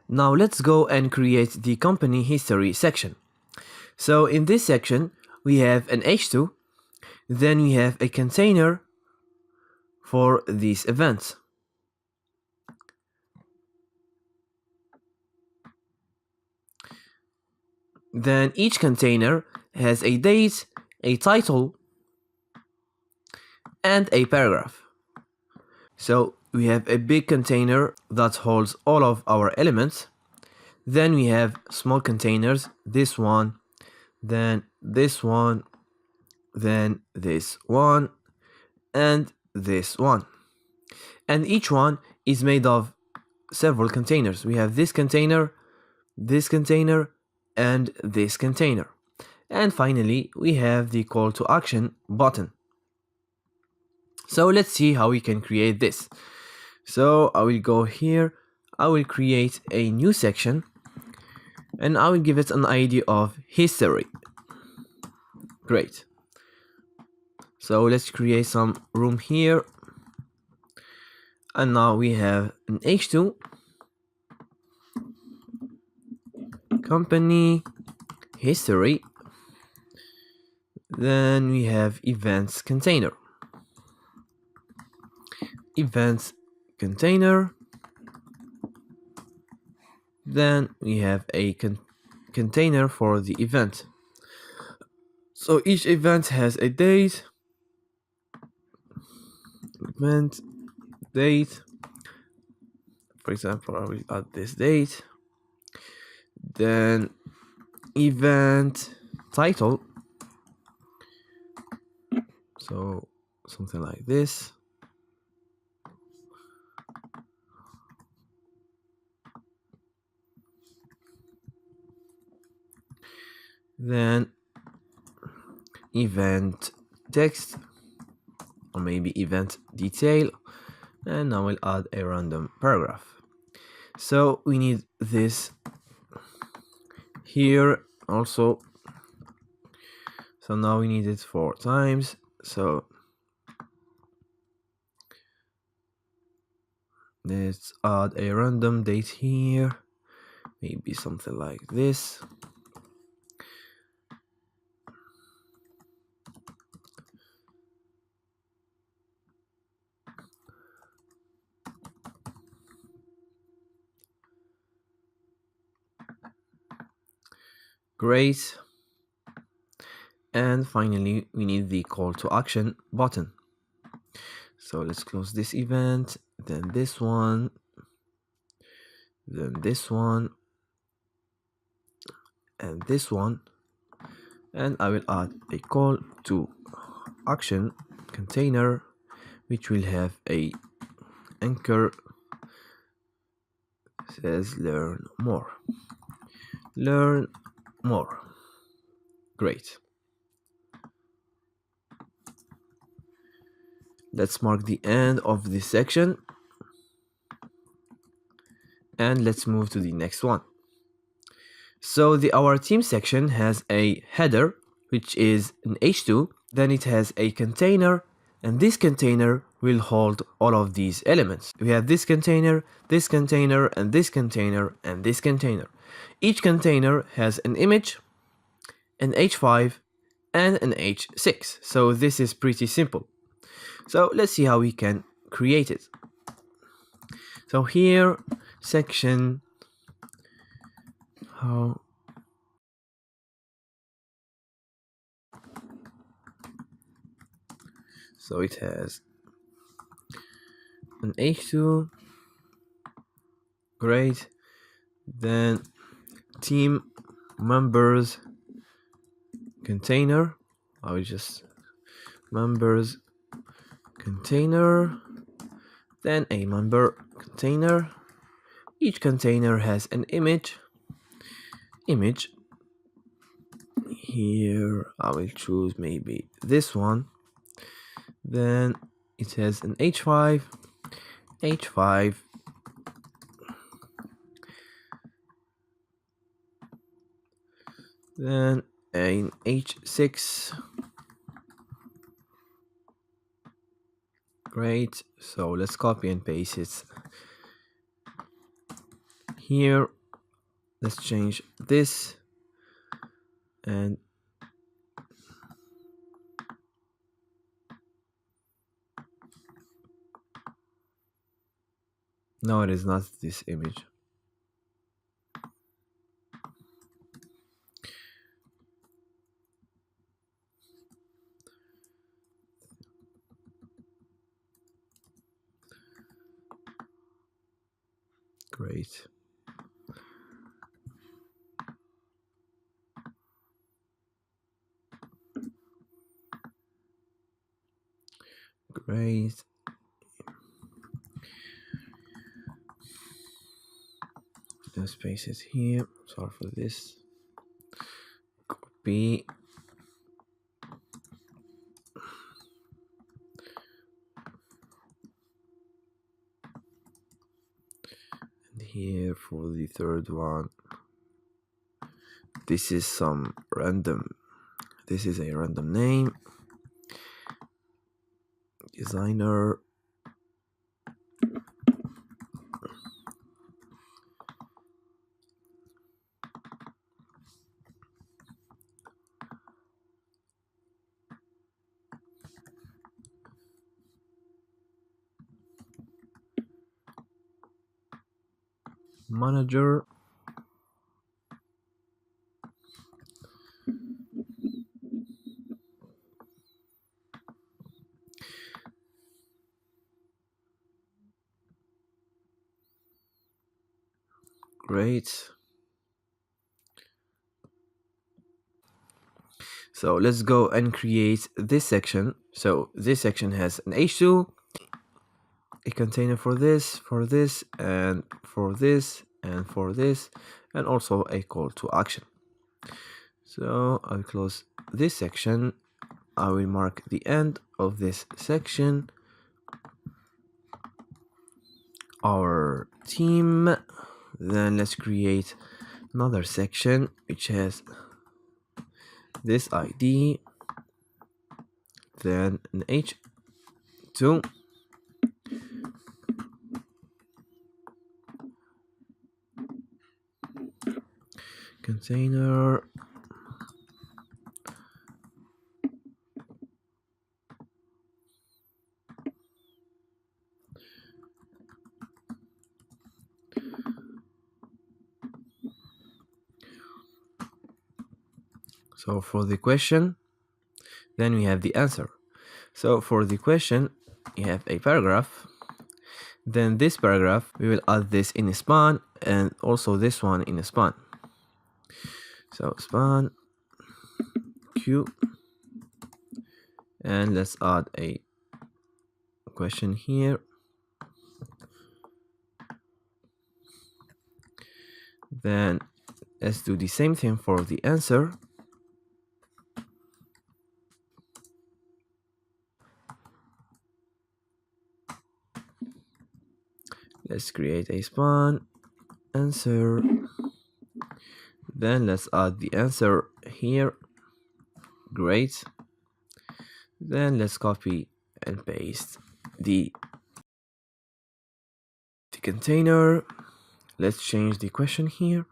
Now let's go and create the company history section. So in this section, we have an H2, then we have a container for these events. Then each container has a date, a title, and a paragraph. So we have a big container that holds all of our elements. Then we have small containers, this one, then this one, then this one, and this one. And each one is made of several containers. We have this container, and this container. And finally, we have the call to action button. So let's see how we can create this. So I will go here, I will create a new section, and I will give it an ID of history. Great. So let's create some room here. And now we have an H2, company history, then we have events container, then we have a container for the event. So each event has a date, event date, for example I will add this date, then event title, so something like this, then event text, or maybe event detail, and I will add a random paragraph. So we need this here also, so now we need it 4 times. So let's add a random date here, maybe something like this. Great. And finally, we need the call to action button. So let's close this event, then this one, then this one, and this one. And I will add a call to action container, which will have a anchor, says learn more. Great. Let's mark the end of this section, and let's move to the next one. So our team section has a header, which is an H2, then it has a container, and this container will hold all of these elements. We have this container, and this container, and this container. Each container has an image, an H5, and an H6. So this is pretty simple. So let's see how we can create it. So here, section, how so it has an H2, great, then team members container, I will just members container, then a member container. Each container has an image. Here I will choose maybe this one. Then it has an H5, then an H6. Great. So let's copy and paste it here. Let's change this, and no, it is not this image. Great. Great. Just paste it here. Sorry for this. Copy. And here for the third one. This is some random. This is a random name. Designer. Manager. Great. So let's go and create this section. So this section has an h2, a container for this, and for this, and for this, and also a call to action. So I'll close this section. I will mark the end of this section. Our team. Then let's create another section which has this ID, then an h2, container, so for the question, then we have the answer. So for the question, you have a paragraph. Then this paragraph, we will add this in a span, and also this one in a span. So span q, and let's add a question here. Then let's do the same thing for the answer. Let's create a span, answer. Then let's add the answer here. Great. Then let's copy and paste the container. Let's change the question here.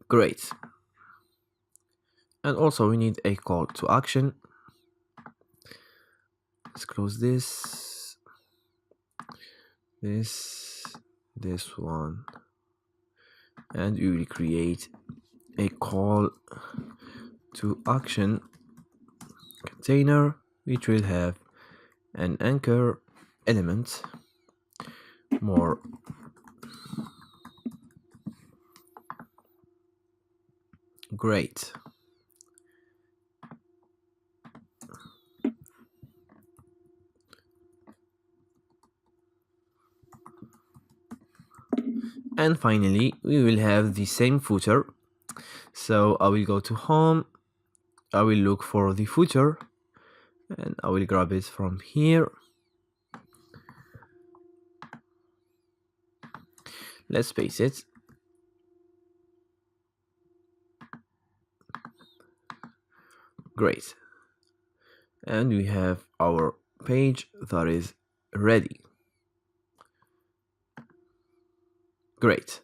Great. And also we need a call to action. Let's close this one, and we will create a call to action container which will have an anchor element. More great. And finally, we will have the same footer. So I will go to home, I will look for the footer, and I will grab it from here. Let's paste it. Great. And we have our page that is ready. Great.